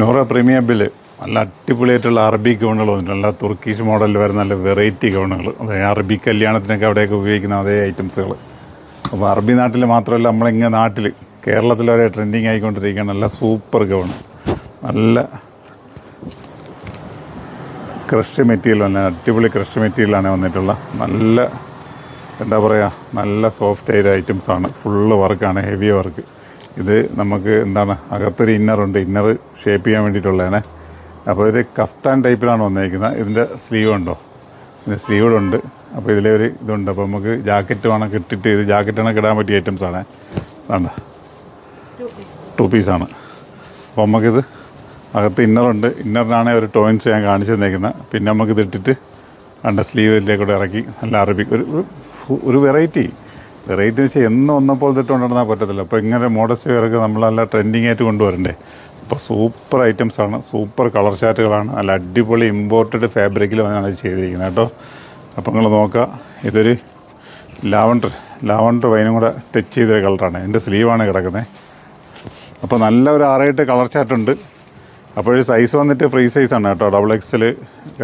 Noora premium bill നല്ല അടിപൊളിയായിട്ടുള്ള അറബി ഗൗണുകൾ വന്നിട്ടുണ്ട്. നല്ല തുർക്കീഷ് മോഡലിൽ വരുന്ന നല്ല വെറൈറ്റി ഗൗണുകൾ, അതായത് അറബി കല്യാണത്തിനൊക്കെ അവിടെയൊക്കെ ഉപയോഗിക്കുന്ന അതേ ഐറ്റംസുകൾ. അപ്പോൾ അറബി നാട്ടിൽ മാത്രമല്ല, നമ്മളിങ്ങനെ നാട്ടിൽ കേരളത്തിൽ വരെ ട്രെൻഡിങ് ആയിക്കൊണ്ടിരിക്കുകയാണ്. നല്ല സൂപ്പർ ഗൗണ്, നല്ല ക്രഷ് മെറ്റീരിയൽ വന്ന അടിപൊളി ക്രഷ് മെറ്റീരിയലാണ് വന്നിട്ടുള്ള. നല്ല എന്താ പറയുക, നല്ല സോഫ്റ്റ് ആയ ഐറ്റംസാണ്. ഫുള്ള് വർക്കാണ്, ഹെവി വർക്ക്. ഇത് നമുക്ക് എന്താണ്, അകത്തൊരു ഇന്നറുണ്ട്, ഇന്നർ ഷേപ്പ് ചെയ്യാൻ വേണ്ടിയിട്ടുള്ളതാണ്. അപ്പോൾ ഇത് കഫ്താൻ ടൈപ്പിലാണ് വന്നിരിക്കുന്നത്. ഇതിൻ്റെ സ്ലീവ് ഉണ്ടോ, ഇതിൻ്റെ സ്ലീവുകളുണ്ട്. അപ്പോൾ ഇതിലൊരു ഇതുണ്ട്. അപ്പോൾ നമുക്ക് ജാക്കറ്റ് വേണം ഇട്ടിട്ട്, ഇത് ജാക്കറ്റ് വേണം ഇടാൻ പറ്റിയ ഐറ്റംസാണ്. വേണ്ട 2 പീസാണ്. അപ്പോൾ നമുക്കിത് അകത്ത് ഇന്നറുണ്ട്, ഇന്നറിനാണ് ഒരു ടോയിൻസ് ഞാൻ കാണിച്ചു തന്നേക്കുന്നത്. പിന്നെ നമുക്കിത് ഇട്ടിട്ട് കണ്ട സ്ലീവിലേക്കൂടെ ഇറക്കി നല്ല അറബി ഒരു വെറൈറ്റി എന്ന് വെച്ചാൽ എന്നും ഒന്നപ്പോൾ ഇട്ടുകൊണ്ടിരുന്നാൽ പറ്റത്തില്ല. അപ്പോൾ ഇങ്ങനെ മോഡസ്റ്റ് വെയറൊക്കെ നമ്മൾ നല്ല ട്രെൻഡിങ് ആയിട്ട് കൊണ്ടുവരണ്ടേ. അപ്പോൾ സൂപ്പർ ഐറ്റംസാണ്, സൂപ്പർ കളർ ചാർട്ടുകളാണ്. നല്ല അടിപൊളി ഇമ്പോർട്ടഡ് ഫാബ്രിക്കിൽ വന്നാണ് ഇത് ചെയ്തിരിക്കുന്നത് കേട്ടോ. അപ്പോൾ നിങ്ങൾ നോക്കുക, ഇതൊരു ലാവണ്ടർ വൈനും കൂടെ ടച്ച് ചെയ്തൊരു കളറാണ്. എൻ്റെ സ്ലീവാണ് കിടക്കുന്നത്. അപ്പോൾ നല്ല ഒരു 6-8 കളർ ചാർട്ടുണ്ട്. അപ്പോൾ സൈസ് വന്നിട്ട് ഫ്രീ സൈസാണ് കേട്ടോ. XXL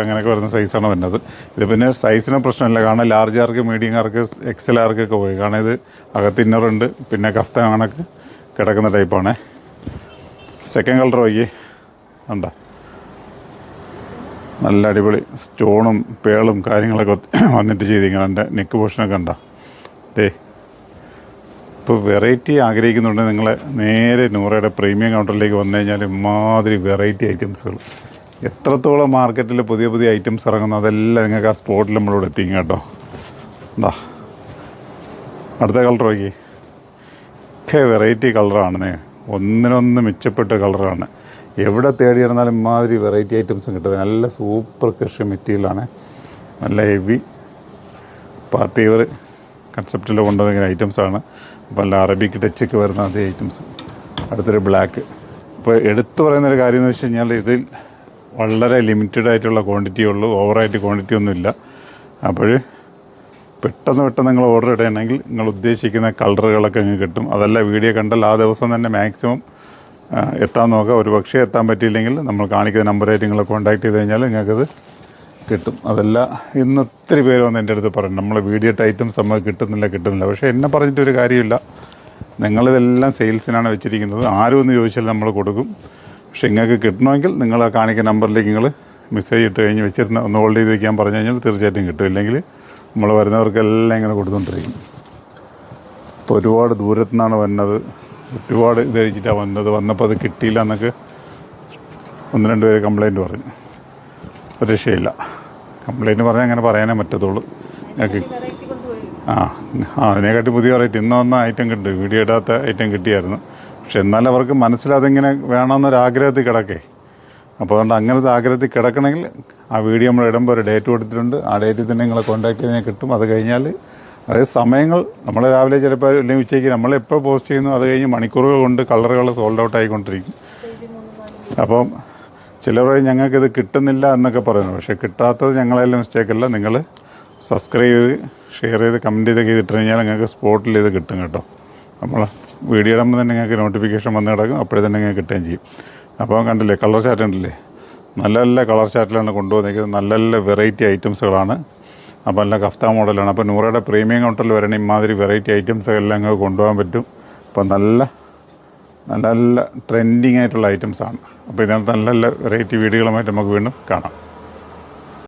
അങ്ങനെയൊക്കെ വരുന്ന സൈസാണ് വരുന്നത്. ഇത് പിന്നെ സൈസിന് പ്രശ്നമില്ല, കാരണം ലാർജുകാർക്ക്, മീഡിയംകാർക്ക്, XL-ആർക്കൊക്കെ പോയി. കാരണം ഇത് അകത്ത് ഇന്നറുണ്ട്, പിന്നെ കഫ്താൻ കണക്ക് കിടക്കുന്ന ടൈപ്പാണ്. സെക്കൻഡ് കളർ വയ്യേ കണ്ട, നല്ല അടിപൊളി സ്റ്റോണും പേളും കാര്യങ്ങളൊക്കെ വന്നിട്ട് ചെയ്തിരിക്കണം. എൻ്റെ നെക്ക് പോർഷനൊക്കെ കണ്ട. ഇപ്പോൾ വെറൈറ്റി ആഗ്രഹിക്കുന്നുണ്ടെങ്കിൽ നിങ്ങൾ നേരെ നൂറയുടെ പ്രീമിയം കൗണ്ടറിലേക്ക് വന്നു കഴിഞ്ഞാൽ ഇമാതിരി വെറൈറ്റി ഐറ്റംസുകൾ, എത്രത്തോളം മാർക്കറ്റിൽ പുതിയ പുതിയ ഐറ്റംസ് ഇറങ്ങുന്നു അതെല്ലാം നിങ്ങൾക്ക് ആ സ്പോട്ടിൽ നമ്മളിവിടെ എത്തിക്കും കേട്ടോ. എന്താ അടുത്ത കളർ നോക്കി, ഒക്കെ വെറൈറ്റി കളറാണ്, ഒന്നിനൊന്ന് മെച്ചപ്പെട്ട കളറാണ്. എവിടെ തേടി ഇറന്നാലും ഇമാതിരി വെറൈറ്റി ഐറ്റംസും കിട്ടുന്നത്. നല്ല സൂപ്പർ ക്രഷ് മെറ്റീരിയലാണ്, നല്ല ഹെവി പാർട്ടി വെയർ കൺസെപ്റ്റിൽ കൊണ്ടുവന്നിരിക്കുന്ന ഐറ്റംസാണ്. അപ്പോൾ നല്ല അറബിക്ക് ടച്ചൊക്കെ വരുന്ന അതേ ഐറ്റംസ്. അടുത്തൊരു ബ്ലാക്ക്. ഇപ്പോൾ എടുത്തു പറയുന്നൊരു കാര്യം എന്ന് വെച്ച് കഴിഞ്ഞാൽ ഇതിൽ വളരെ ലിമിറ്റഡ് ആയിട്ടുള്ള ക്വാണ്ടിറ്റി ഉള്ളൂ, ഓവറായിട്ട് ക്വാണ്ടിറ്റി ഒന്നുമില്ല. അപ്പോൾ പെട്ടെന്ന് നിങ്ങൾ ഓർഡർ ഇടുകയാണെങ്കിൽ നിങ്ങൾ ഉദ്ദേശിക്കുന്ന കളറുകളൊക്കെ നിങ്ങൾക്ക് കിട്ടും. അതല്ല, വീഡിയോ കണ്ടാൽ ആ ദിവസം തന്നെ മാക്സിമം എത്താൻ നോക്കുക. ഒരു പക്ഷേ എത്താൻ പറ്റിയില്ലെങ്കിൽ നമ്മൾ കാണിക്കുന്ന നമ്പറായിട്ട് നിങ്ങളെ കോൺടാക്ട് ചെയ്ത് കഴിഞ്ഞാൽ നിങ്ങൾക്കത് കിട്ടും. അതല്ല, ഇന്ന് ഒത്തിരി പേര് വന്ന് എൻ്റെ അടുത്ത് പറയും നമ്മൾ വീഡിയോ ഐറ്റംസ് നമുക്ക് കിട്ടുന്നില്ല. പക്ഷേ എന്നെ പറഞ്ഞിട്ടൊരു കാര്യമില്ല, നിങ്ങളിതെല്ലാം സെയിൽസിനാണ് വെച്ചിരിക്കുന്നത്. ആരും ഒന്ന് ചോദിച്ചാൽ നമ്മൾ കൊടുക്കും. പക്ഷേ നിങ്ങൾക്ക് കിട്ടണമെങ്കിൽ നിങ്ങൾ ആ കാണിക്കുന്ന നമ്പറിലേക്ക് നിങ്ങൾ മെസ്സേജ് ഇട്ട് കഴിഞ്ഞ് വെച്ചിരുന്ന ഒന്ന് ഹോൾഡ് ചെയ്ത് വയ്ക്കാൻ പറഞ്ഞു കഴിഞ്ഞാൽ തീർച്ചയായിട്ടും കിട്ടും. ഇല്ലെങ്കിൽ നമ്മൾ വരുന്നവർക്കെല്ലാം ഇങ്ങനെ കൊടുത്തുകൊണ്ടിരിക്കും. ഇപ്പോൾ ഒരുപാട് ദൂരത്തു നിന്നാണ് വരുന്നത്, ഒരുപാട് ഇത് കഴിച്ചിട്ടാണ് വന്നപ്പോൾ അത് കിട്ടിയില്ല എന്നൊക്കെ 1-2 പേര് കംപ്ലയിൻറ്റ് പറഞ്ഞു. ഒരു രക്ഷയില്ല, കംപ്ലയിൻറ്റ് പറഞ്ഞാൽ അങ്ങനെ പറയാനേ പറ്റത്തുള്ളൂ. ഞങ്ങൾക്ക് അതിനെക്കാട്ടി പുതിയ വെറൈറ്റി ഇന്ന് വന്ന ഐറ്റം കിട്ടും, വീഡിയോ ഇടാത്ത ഐറ്റം കിട്ടിയായിരുന്നു. പക്ഷെ എന്നാലും അവർക്ക് മനസ്സിലതിങ്ങനെ വേണമെന്നൊരാഗ്രഹത്തിൽ കിടക്കേ. അപ്പോൾ അതുകൊണ്ട് അങ്ങനത്തെ ആഗ്രഹത്തിൽ കിടക്കണമെങ്കിൽ ആ വീഡിയോ നമ്മൾ ഇടുമ്പോൾ ഒരു ഡേറ്റ് കൊടുത്തിട്ടുണ്ട്. ആ ഡേറ്റിൽ തന്നെ നിങ്ങളെ കോൺടാക്ട് ചെയ്താൽ കിട്ടും. അത് കഴിഞ്ഞാൽ അതായത് സമയങ്ങൾ നമ്മൾ രാവിലെ ചിലപ്പോൾ അല്ലെങ്കിൽ ഉച്ചയ്ക്ക് നമ്മളെപ്പോൾ പോസ്റ്റ് ചെയ്യുന്നു അത് കഴിഞ്ഞ് മണിക്കൂറുകൾ കൊണ്ട് കളറുകൾ സോൾഡ് ഔട്ട് ആയിക്കൊണ്ടിരിക്കും. അപ്പം ചിലർ ഞങ്ങൾക്കിത് കിട്ടുന്നില്ല എന്നൊക്കെ പറയുന്നു. പക്ഷേ കിട്ടാത്തത് ഞങ്ങളെല്ലാം മിസ്റ്റേക്കല്ല. നിങ്ങൾ സബ്സ്ക്രൈബ് ചെയ്ത് ഷെയർ ചെയ്ത് കമൻറ്റ് ചെയ്തിട്ട് കഴിഞ്ഞാൽ നിങ്ങൾക്ക് സ്പോട്ടിൽ ഇത് കിട്ടും കേട്ടോ. നമ്മൾ വീഡിയോ ഇടുമ്പോൾ തന്നെ നിങ്ങൾക്ക് നോട്ടിഫിക്കേഷൻ വന്ന് കിടക്കും, അപ്പോഴേ തന്നെ നിങ്ങൾക്ക് കിട്ടുകയും ചെയ്യും. അപ്പോൾ കണ്ടില്ലേ, കളർ ചാർട്ട് ഉണ്ടല്ലേ, നല്ല നല്ല കളർ ചാർട്ടിലാണ് കൊണ്ടുവന്നിരിക്കുന്നത്. നല്ല നല്ല വെറൈറ്റി ഐറ്റംസുകളാണ്. അപ്പോൾ നല്ല കഫ്താ മോഡലാണ്. അപ്പോൾ നൂറയുടെ പ്രീമിയം കൗണ്ടറിൽ വരണ ഇമാതിരി വെറൈറ്റി ഐറ്റംസ് എല്ലാം നിങ്ങൾക്ക് കൊണ്ടുപോകാൻ പറ്റും. അപ്പോൾ നല്ല നല്ല ട്രെൻഡിങ് ആയിട്ടുള്ള ഐറ്റംസാണ്. അപ്പോൾ ഇതിനകത്ത് നല്ല നല്ല വെറൈറ്റി വീഡിയോകളുമായിട്ട് നമുക്ക് വീണ്ടും കാണാം.